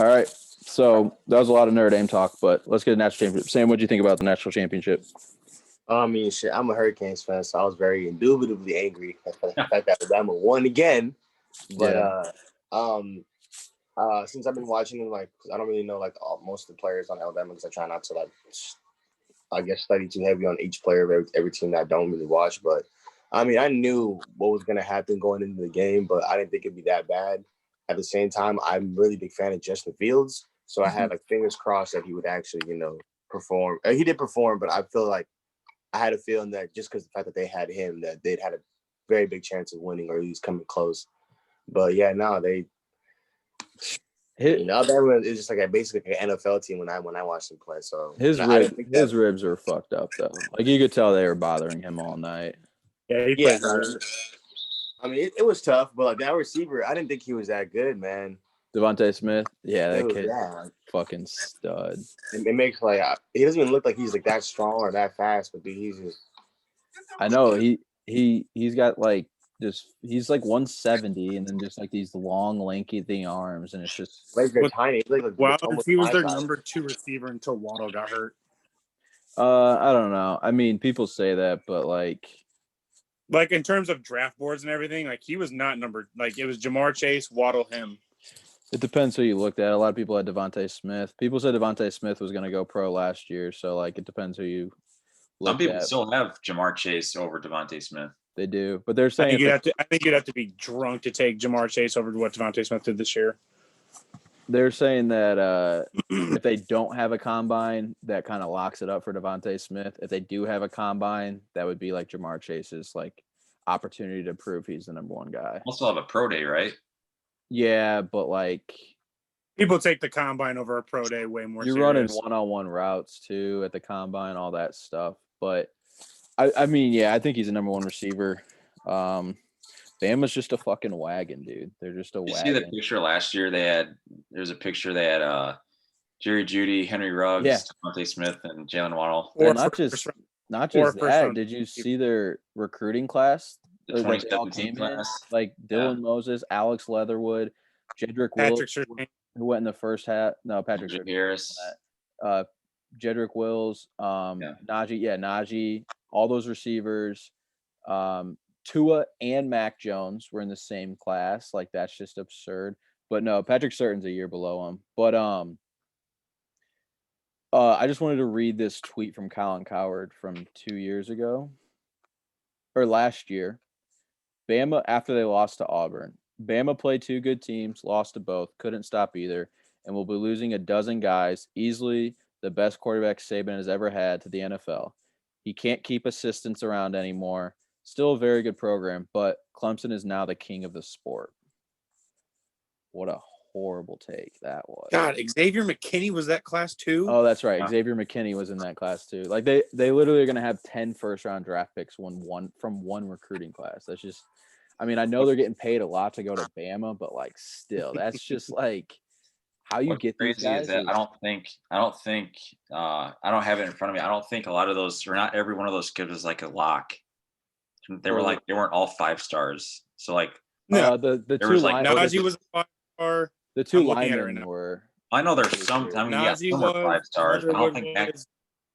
All right. So that was a lot of Notre Dame talk, but let's get a national championship. Sam, what do you think about the national championship? I mean, shit, I'm a Hurricanes fan, so I was very indubitably angry at the fact that Alabama won again. But since I've been watching them, like, I don't really know like most of the players on Alabama because I try not to like, I guess, study too heavy on each player of every team that I don't really watch. But I mean, I knew what was gonna happen going into the game, but I didn't think it'd be that bad. At the same time, I'm a really big fan of Justin Fields, so I had like fingers crossed that he would actually, perform. He did perform, but I feel like I had a feeling that just because the fact that they had him, that they'd had a very big chance of winning or at least coming close. But yeah, no, Alabama is just like basically an NFL team when I watched them play. So his ribs are fucked up though. Like you could tell they were bothering him all night. Yeah, he plays hard. I mean, it was tough, but like that receiver, I didn't think he was that good, man. Devontae Smith, that kid, fucking stud. It makes like he doesn't even look like he's like that strong or that fast, but dude, he's just. I know he's got like he's like 170 and then just like these long lanky thing arms and it's just like they're tiny. Well, he was their number 2 receiver until Waddle got hurt. I don't know. I mean, people say that, but like in terms of draft boards and everything, like he was not number it was Jamar Chase, Waddle, him. It depends who you looked at. A lot of people had Devontae Smith. People said Devontae Smith was going to go pro last year, so like it depends who you look at. Some people still have Jamar Chase over Devontae Smith. They do, but they're saying I think you'd have to be drunk to take Jamar Chase over what Devontae Smith did this year. They're saying that if they don't have a combine, that kind of locks it up for Devontae Smith. If they do have a combine, that would be like Jamar Chase's like opportunity to prove he's the number one guy. Also have a pro day, right? Yeah, but like people take the combine over a pro day way more. You're running one-on-one routes too at the combine, all that stuff. But I mean, yeah, I think he's a number one receiver. Bama's just a fucking wagon, dude. They're just a wagon. You see the picture last year? There's a picture they had Jerry Jeudy, Henry Ruggs, Devontae Smith, and Jalen Waddle. Well, not just that. Did you see their recruiting class? The 2017 class. Like Dylan Moses, Alex Leatherwood, Jedrick Wills, who went in the first half. No, Patrick Harris. Jedrick Wills, Najee, all those receivers. Tua and Mac Jones were in the same class. Like, that's just absurd. But no, Patrick Surtain's a year below him. But I just wanted to read this tweet from Colin Cowherd from 2 years ago. Or last year. Bama, after they lost to Auburn. Bama played 2 good teams, lost to both, couldn't stop either, and will be losing a dozen guys, easily the best quarterback Saban has ever had, to the NFL. He can't keep assistants around anymore. Still a very good program, but Clemson is now the king of the sport. What a horrible take that was. God, Xavier McKinney was that class too? Oh, that's right. Xavier McKinney was in that class too. Like they literally are going to have 10 first-round draft picks from one recruiting class. That's just, I mean, I know they're getting paid a lot to go to Bama, but like still, that's just like how you get these guys. I don't have it in front of me. I don't think a lot of those, or not every one of those kids was like a lock. They weren't all 5 stars. So like the two Najee was a 5-star. The 2 linemen were. I know there's some. I mean, some were 5 stars. I don't think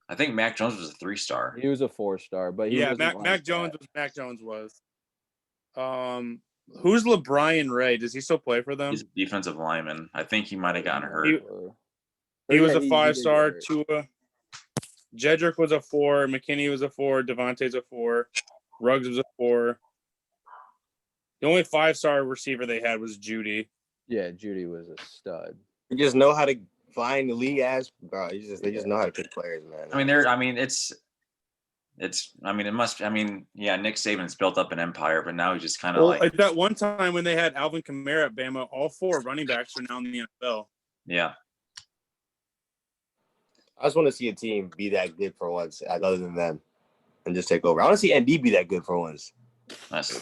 I think Mac Jones was a 3-star. He was a 4-star, but Mac Jones was. Who's LeBrian Ray? Does he still play for them? He's a defensive lineman. I think he might have gotten hurt. He was a 5-star. Tua. Jedrick was a 4. McKinney was a 4. Devontae's a 4. Ruggs was a 4. The only 5-star receiver they had was Jeudy. Yeah, Jeudy was a stud. You just know how to find the league as bro. They just know how to pick players, man. I mean, Nick Saban's built up an empire, but now he's just kind of like that one time when they had Alvin Kamara at Bama, all 4 running backs are now in the NFL. Yeah. I just want to see a team be that good for once, other than them, and just take over. I want to see ND be that good for once.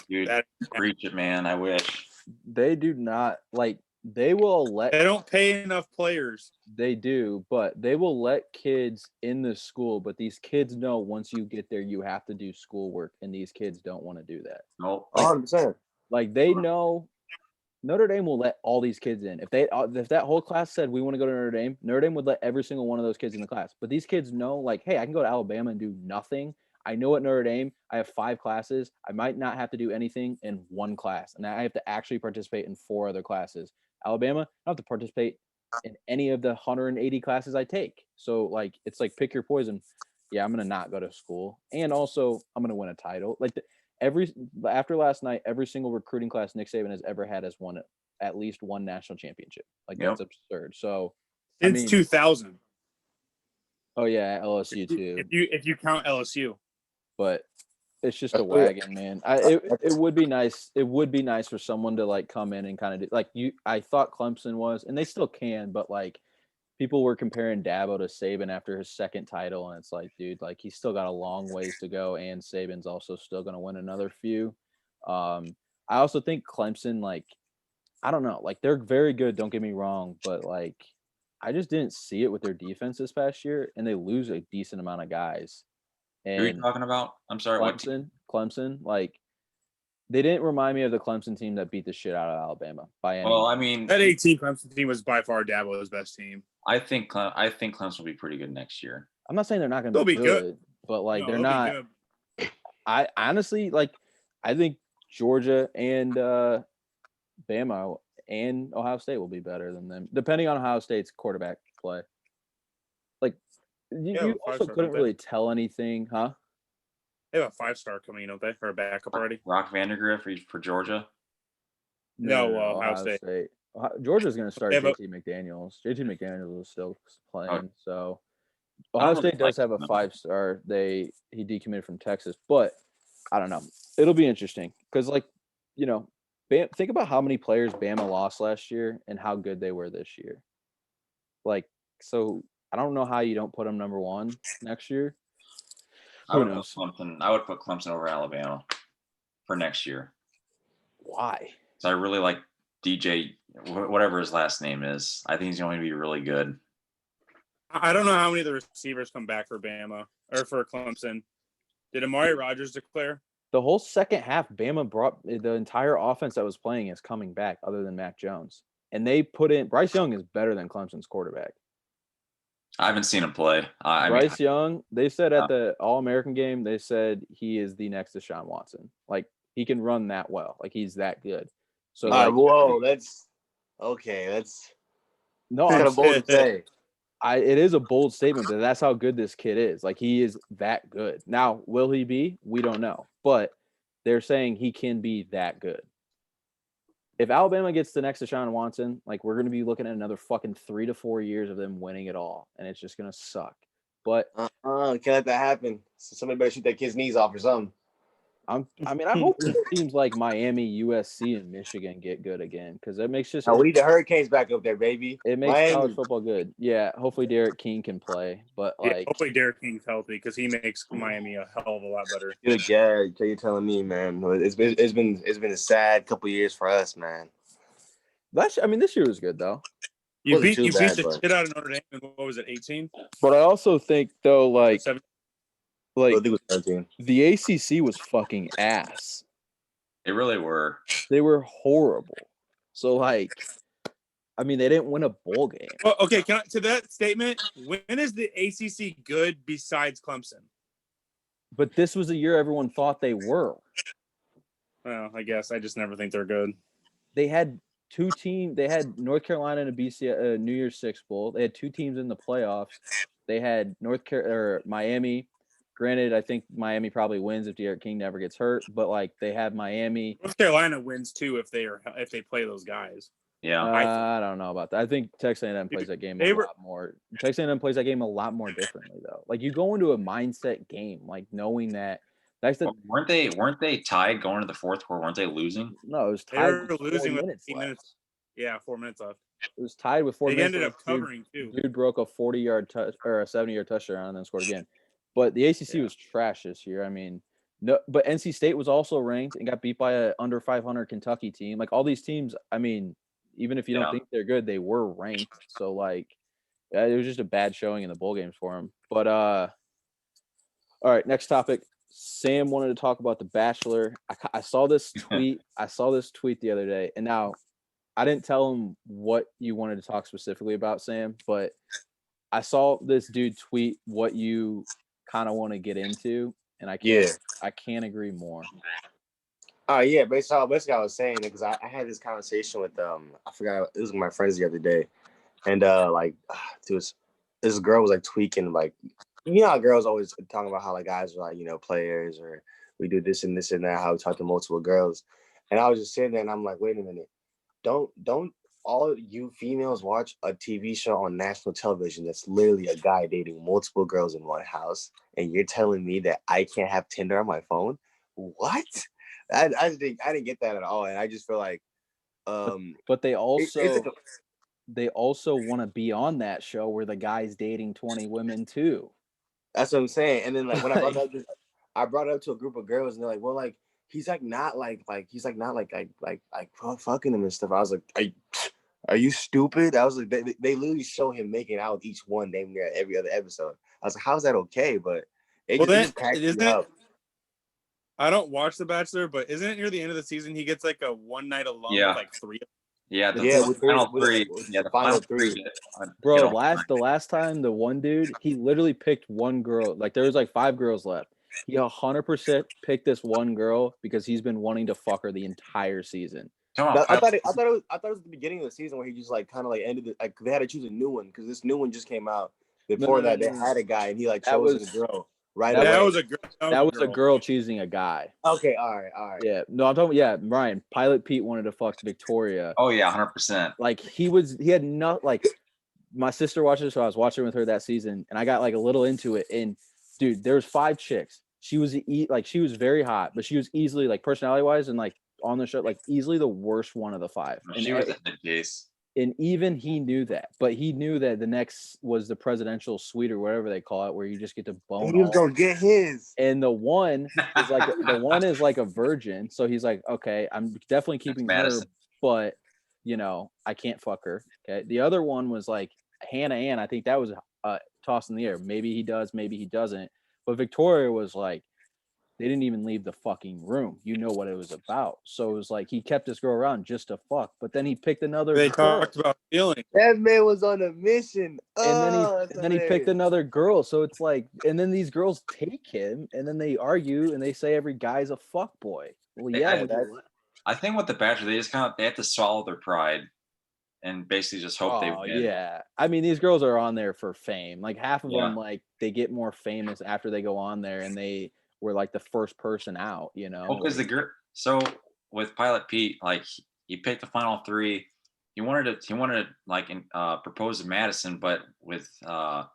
Dude, preach it, man. I wish. They do not like. They will let. They don't pay enough players. They do, but they will let kids in the school. But these kids know once you get there, you have to do schoolwork, and these kids don't want to do that. Nope. 100%. Like they know. Notre Dame will let all these kids in. If that whole class said we want to go to Notre Dame would let every single one of those kids in the class. But these kids know, like, hey, I can go to Alabama and do nothing. I know at Notre Dame, I have 5 classes. I might not have to do anything in 1 class, and I have to actually participate in 4 other classes. Alabama, I don't have to participate in any of the 180 classes I take. So, like, it's like pick your poison. Yeah, I'm gonna not go to school, and also I'm gonna win a title. Like after last night, every single recruiting class Nick Saban has ever had has won at least 1 national championship. Like that's absurd. So since 2000. Oh yeah, LSU too. If you count LSU, but it's just a wagon, man. It would be nice. It would be nice for someone to like come in and kind of do like you. I thought Clemson was, and they still can, but like people were comparing Dabo to Saban after his 2nd title, and it's like, dude, like he's still got a long ways to go, and Saban's also still going to win another few. I also think Clemson, like, I don't know, like they're very good. Don't get me wrong, but like I just didn't see it with their defense this past year, and they lose a decent amount of guys. And who are you talking about? I'm sorry, Clemson, like they didn't remind me of the Clemson team that beat the shit out of Alabama by any. Well, I mean, that 18 Clemson team was by far Dabo's best team. I think Clemson will be pretty good next year. I'm not saying they're not going to be good, but like they're not. I honestly like. I think Georgia and Bama and Ohio State will be better than them, depending on Ohio State's quarterback play. Like you also couldn't really tell anything, huh? They have a 5-star coming, don't they? Or a backup already? Rock Vandegrift for Georgia? No, Ohio State. Georgia's going to start JT McDaniels. JT McDaniels is still playing, so Ohio State does have a 5-star. He decommitted from Texas, but I don't know. It'll be interesting because, like, you know, think about how many players Bama lost last year and how good they were this year. Like, so I don't know how you don't put them number 1 next year. I would put Clemson over Alabama for next year. Why? So I really like DJ, whatever his last name is. I think he's going to be really good. I don't know how many of the receivers come back for Bama or for Clemson. Did Amari Rodgers declare? The whole second half, Bama brought the entire offense that was playing is coming back other than Mac Jones. And they put in – Bryce Young is better than Clemson's quarterback. I haven't seen him play. Bryce Young, they said at the All-American game, they said he is the next Deshaun Watson. Like, he can run that well. Like, he's that good. So, whoa, that's – okay, that's – no, kind of bold to say. It is a bold statement that that's how good this kid is. Like, he is that good. Now, will he be? We don't know. But they're saying he can be that good. If Alabama gets the next Deshaun Watson, like, we're going to be looking at another fucking 3 to 4 years of them winning it all, and it's just going to suck. But can't let that happen. So somebody better shoot that kid's knees off or something. I hope teams like Miami, USC, and Michigan get good again because it makes just. We need the Hurricanes back up there, baby. It makes college football good. Yeah, hopefully Derek King can play, but hopefully Derek King's healthy because he makes Miami a hell of a lot better. Dude, yeah, you're telling me, man. It's been a sad couple years for us, man. This year was good though. You beat the shit out of Notre Dame in, what was it, 18? But I also think though, like. 17? Like, the ACC was fucking ass. They really were. They were horrible. So, like, I mean, they didn't win a bowl game. Well, okay, to that statement, when is the ACC good besides Clemson? But this was a year everyone thought they were. Well, I guess. I just never think they're good. They had 2 teams. They had North Carolina in a New Year's Six Bowl. They had 2 teams in the playoffs. They had Miami. Granted, I think Miami probably wins if Derek King never gets hurt, but like they have Miami. North Carolina wins too if they play those guys. Yeah, I don't know about that. I think Texas A&M plays that game a lot more. Texas A&M plays that game a lot more differently though. Like you go into a mindset game, like knowing that. Weren't they tied going to the fourth quarter? Weren't they losing? No, it was tied. They were losing with 8 minutes. Yeah, 4 minutes left. It was tied with 4 minutes. They ended up covering too. Dude broke a 40-yard or a 70-yard touchdown and then scored again. But the ACC was trash this year. I mean, no. But NC State was also ranked and got beat by a under 500 Kentucky team. Like all these teams, I mean, even if you don't think they're good, they were ranked. So like, it was just a bad showing in the bowl games for them. But all right, next topic. Sam wanted to talk about The Bachelor. I saw this tweet. I saw this tweet the other day, and now I didn't tell him what you wanted to talk specifically about, Sam, but I saw this dude tweet what you kind of want to get into, and I can't agree more. Yeah, basically I was saying it because I had this conversation with I forgot, it was with my friends the other day, and this girl was like tweaking, like, you know how girls always talking about how like guys are like, you know, players, or we do this and that, how we talk to multiple girls. And I was just sitting there and I'm like, wait a minute, don't all you females watch a TV show on national television that's literally a guy dating multiple girls in one house, and you're telling me that I can't have Tinder on my phone? What? I didn't get that at all, and I just feel like, but they also they also want to be on that show where the guy's dating 20 women too. That's what I'm saying. And then like when I brought it up to a group of girls, and they're like, well, like he's like not like not like fucking him and stuff. I was like, are you stupid? I was like, they literally show him making out with each one damn near every other episode. I was like, how's that okay? But it just cracks me up. I don't watch The Bachelor, but isn't it near the end of the season he gets like a one night alone with like 3? The final three. Bro, the last time the one dude, he literally picked one girl. Like there was like 5 girls left. He 100% picked this one girl because he's been wanting to fuck her the entire season. I thought it was the beginning of the season where he just like kind of like ended it. Like they had to choose a new one because this new one just came out. Before they had a guy and he like chose a girl. Right. That away. was a girl choosing a guy. Okay, all right. Yeah, no, I'm talking. Yeah, Ryan. Pilot Pete wanted to fuck Victoria. Oh yeah, 100%. Like he had not like. My sister watched it, so I was watching with her that season, and I got like a little into it. And dude, there was 5 chicks. She was she was very hot, but she was easily like personality wise and like on the show like easily the worst one of the 5. And she was in the case. And even he knew that, but he knew that the next was the presidential suite or whatever they call it, where you just get to bone. He was gonna get his. And the one is like a virgin, so he's like, okay, I'm definitely keeping her, but you know, I can't fuck her. Okay, the other one was like Hannah Ann. I think that was tossed in the air. Maybe he does, maybe he doesn't. But Victoria was like, they didn't even leave the fucking room. You know what it was about. So it was like he kept this girl around just to fuck. But then he picked another girl. Talked about feeling. That man was on a mission. And then he picked another girl. So it's like, and then these girls take him and then they argue and they say every guy's a fuck boy. Well, yeah. I think with The Bachelor, they have to swallow their pride and basically just hope they win. Yeah. I mean, these girls are on there for fame. Like half of them, like they get more famous after they go on there and they were like the first person out, you know. Well, because so with Pilot Pete, like he picked the final 3. He wanted to like propose to Madison, but with the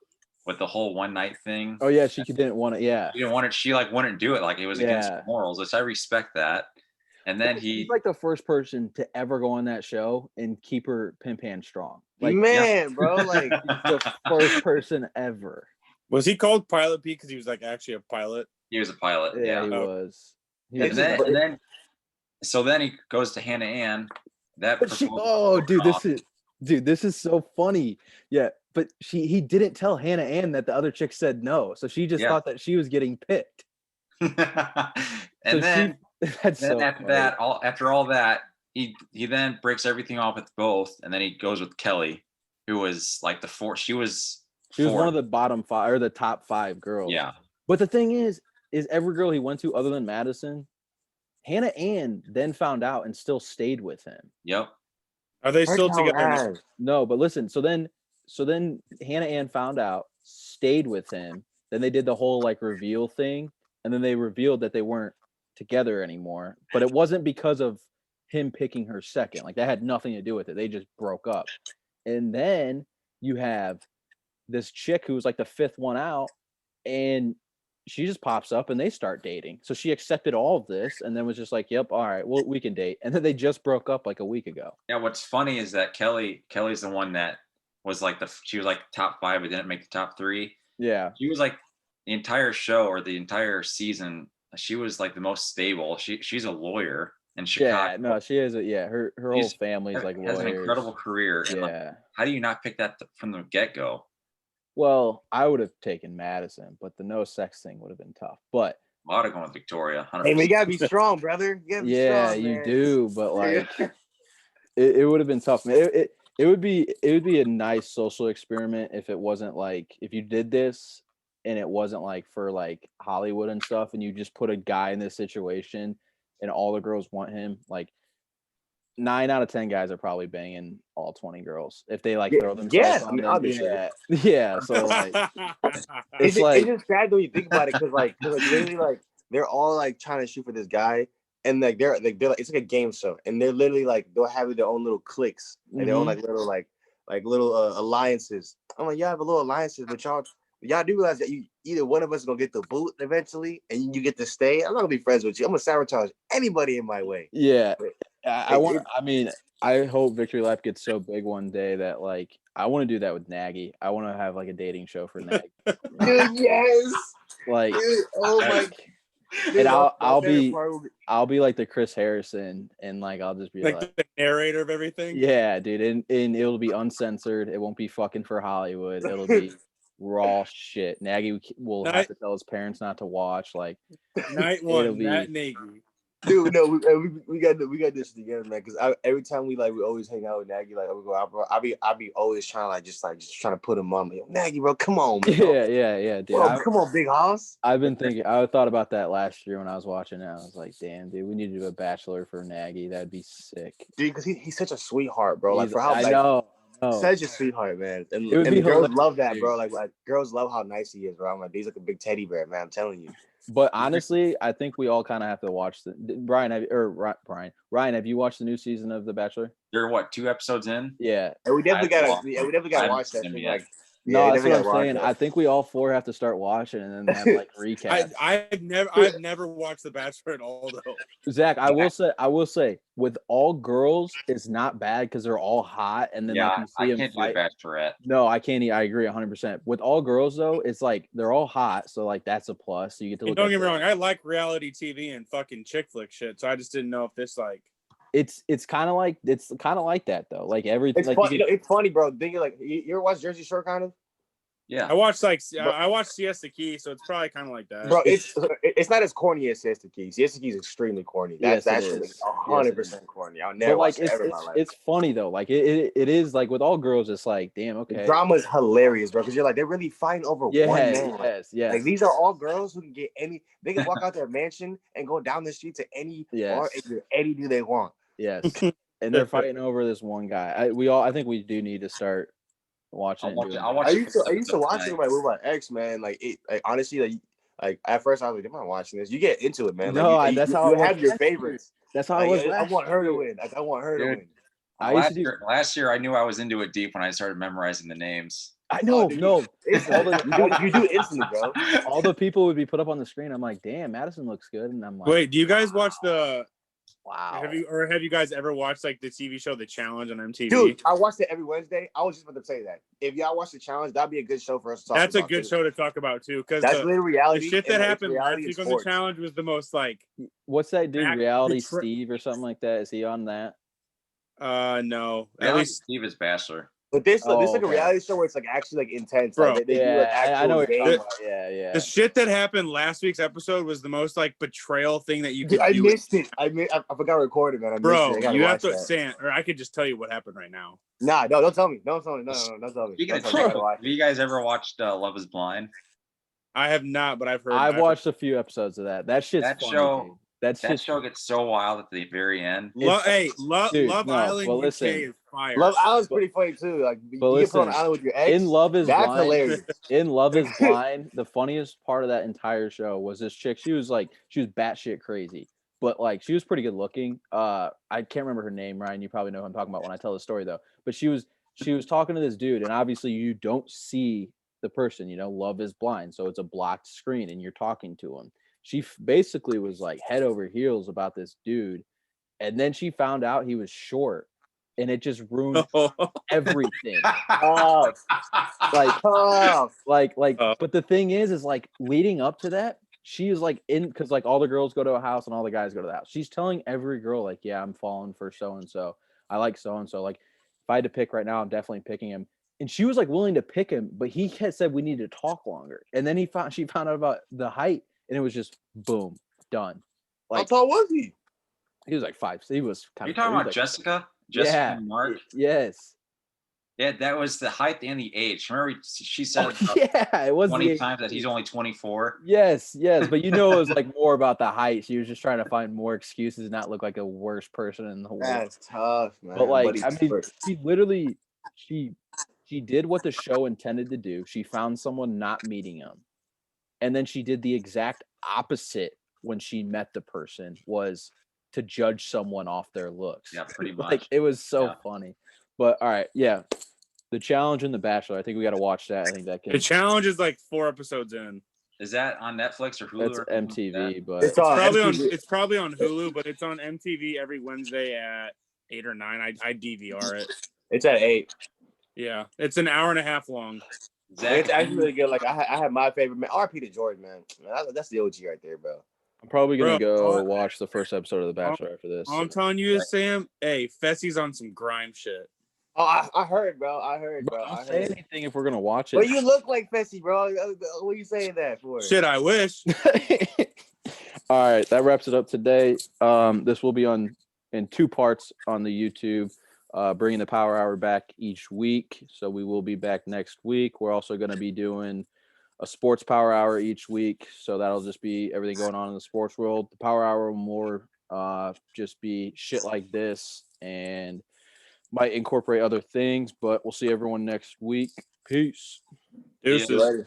whole one night thing. Oh yeah, she didn't want it. Yeah, she didn't want it. She like wouldn't do it. Like it was against morals, which I respect that. And then he's like the first person to ever go on that show and keep her pimp hand strong. Like bro, like the first person ever. Was he called Pilot Pete because he was like actually a pilot? He was a pilot. Yeah, he was. So then he goes to Hannah Ann. This is so funny. Yeah, but he didn't tell Hannah Ann that the other chick said no, so she just thought that she was getting picked. After all that, he then breaks everything off with both, and then he goes with Kelly, who was like the 4th. She was one of the bottom 5 or the top 5 girls. Yeah. But the thing is every girl he went to other than Madison, Hannah Ann then found out and still stayed with him. Yep. Are they still together? No, but listen, so then Hannah Ann found out, stayed with him. Then they did the whole like reveal thing, and then they revealed that they weren't together anymore. But it wasn't because of him picking her second. Like that had nothing to do with it. They just broke up. And then you have this chick who was like the 5th one out, and she just pops up and they start dating. So she accepted all of this and then was just like, yep, all right, well, we can date. And then they just broke up like a week ago. Yeah, what's funny is that Kelly's the one that was like she was like top 5 but didn't make the top 3. Yeah. She was like the entire show or the entire season, she was like the most stable. She's a lawyer in Chicago. Yeah, no, she is her whole family's like lawyers. Has an incredible career. Yeah. And like, how do you not pick that from the get-go? Well, I would have taken Madison, but the no sex thing would have been tough. But a lot of going with Victoria. 100%. Hey, we gotta be strong, brother. You do, but like It would have been tough, man. It would be a nice social experiment if it wasn't like if you did this and it wasn't like for like Hollywood and stuff, and you just put a guy in this situation and all the girls want him. Like 9 out of 10 guys are probably banging all 20 girls if they like throw themselves. Yes, on I mean, them. obviously. Yeah. So like, it's like just sad when you think about it because like literally like they're all like trying to shoot for this guy, and like they're like it's like a game show, and they're literally like they'll have their own little cliques, like their own like little alliances. I'm like, y'all have a little alliances, but y'all do realize that you either one of us is gonna get the boot eventually, and you get to stay. I'm not gonna be friends with you. I'm gonna sabotage anybody in my way. Yeah, I hope Victory Lap gets so big one day that like I want to do that with Nagy. I want to have like a dating show for Nagy. Dude, yes. Like, dude, oh my. Dude, and I'll be like the Chris Harrison, and like I'll just be like the narrator of everything. Yeah, dude, and it'll be uncensored. It won't be fucking for Hollywood. It'll be raw shit. Nagy will have to tell his parents not to watch. Like night one, Matt Nagy. Dude, no, we got this together, man. Because every time we always hang out with Nagy. Like we go out, bro. I be always trying just trying to put him on. Like, Nagy, bro, come on, man. Yeah, dude. Bro, come on, big house. I've been thinking. I thought about that last year when I was watching it. I was like, damn, dude, we need to do a Bachelor for Nagy. That'd be sick. Dude, because he's such a sweetheart, bro. Like for how I know. Such a sweetheart, man. And the girls love that, bro. Like girls love how nice he is, bro. I'm like, he's like a big teddy bear, man. I'm telling you. But honestly, I think we all kind of have to watch Ryan, have you watched the new season of The Bachelor? You're what, 2 episodes in? Yeah. And we definitely gotta watch that thing. Like, no, that's what I'm saying. I think we all 4 have to start watching and then have like recaps. I've never watched The Bachelor at all though. Zach, I will say, with all girls, it's not bad because they're all hot, and then yeah, like, you see I can't do Bachelorette. No, I can't. I agree 100%. With all girls though, it's like they're all hot, so like that's a plus. So you get to look. Don't get me wrong, I like reality TV and fucking chick flick shit. So I just didn't know if this like. It's kind of like that though. Like everything. It's funny, it's funny, bro. Thinking like you ever watch Jersey Shore kind of? Yeah, I watched Siesta Key, so it's probably kind of like that. Bro, it's not as corny as Siesta Key. Siesta Key is extremely corny. That's 100% corny. I'll never watch it ever in my life. It's funny though. Like it is like with all girls, it's like damn, okay. The drama is hilarious, bro. Because you're like they're really fighting over one man. Yes. Like these are all girls who can get any. They can walk out their mansion and go down the street to any bar and get any dude they want. Yes, and they're fighting over this one guy. I think we do need to start watching. I used to watch it with my ex, man. Like honestly, like at first I was like, am I watching this? You get into it, man. Like, that's how you have your favorites. That's how I was. I want her to win. Like I want her to win. Last year, I knew I was into it deep when I started memorizing the names. I know, no. You do instantly, bro. All the people would be put up on the screen. I'm like, damn, Madison looks good, and I'm like, wait, do you guys watch the? Wow. Have you guys ever watched like the TV show The Challenge on MTV? Dude, I watched it every Wednesday. I was just about to say that. If y'all watch The Challenge, that'd be a good show for us to talk about. That's a good show to talk about too, because that's literally reality. The shit that happened last week on The Challenge was the most like. What's that dude? Reality Steve or something like that? Is he on that? No. At least Steve is Bachelor. But this is like a reality show where it's like actually like intense. Bro, like, they do like actual I know what you're talking games. about. Yeah. The shit that happened last week's episode was the most like betrayal thing that you could do. I missed it. I forgot to record it, man. You have to say, or I could just tell you what happened right now. Nah, no, don't tell me. Don't tell me. No, don't tell me. Have you guys ever watched Love Is Blind? I have not, but I've heard. I've watched a few episodes of that. That funny, that show gets so wild at the very end. Love Island UK is fire. Love Island's pretty funny too. Like you get put on an island with your ex. In Love Is Blind. That's hilarious. In Love Is Blind, the funniest part of that entire show was this chick. She was batshit crazy, but like she was pretty good looking. I can't remember her name, Ryan. You probably know who I'm talking about when I tell the story though. But she was talking to this dude, and obviously you don't see the person. Love is blind, so it's a blocked screen, and you're talking to him. She basically was like head over heels about this dude, and then she found out he was short, and it just ruined everything. But the thing is like leading up to that, she was like because like all the girls go to a house and all the guys go to the house. She's telling every girl like, yeah, I'm falling for so and so. I like so and so. Like if I had to pick right now, I'm definitely picking him. And she was like willing to pick him, but he had said we need to talk longer. And then she found out about the height. And it was just boom, done. Like, how tall was he? He was like 5. He was kind of. You talking about Jessica Jessica Yeah. and Mark. Yes. Yeah, that was the height and the age. Remember, she said Yeah, it was 20 the times that he's only 24. Yes, but it was like more about the height. She was just trying to find more excuses and not look like a worst person in the world. That's tough, man. But like, I mean, she literally she did what the show intended to do. She found someone not meeting him, and then she did the exact opposite when she met the person, was to judge someone off their looks. Yeah, pretty much. Like, it was so funny. But all right, yeah. The Challenge and The Bachelor. I think we got to watch that. I think that can. The Challenge is like 4 episodes in. Is that on Netflix or Hulu? That's or MTV, like but it's probably on. It's probably on Hulu, but it's on MTV every Wednesday at 8 or 9. I DVR it. It's at 8. Yeah, it's an hour and a half long. It's actually really good. Like I have my favorite man, RP to George, man. That's the OG right there, bro. I'm probably gonna go watch the first episode of The Bachelor after this. All I'm telling you is, Sam, hey, Fessy's on some grime shit. Oh, I heard, bro. I heard, bro. Don't say anything if we're gonna watch it. But you look like Fessy, bro. What are you saying that for? Shit, I wish. All right, that wraps it up today. This will be in 2 parts on the YouTube. Bringing the Power Hour back each week. So we will be back next week. We're also going to be doing a sports Power Hour each week. So that'll just be everything going on in the sports world. The Power Hour will more just be shit like this and might incorporate other things, but we'll see everyone next week. Peace. Deuces.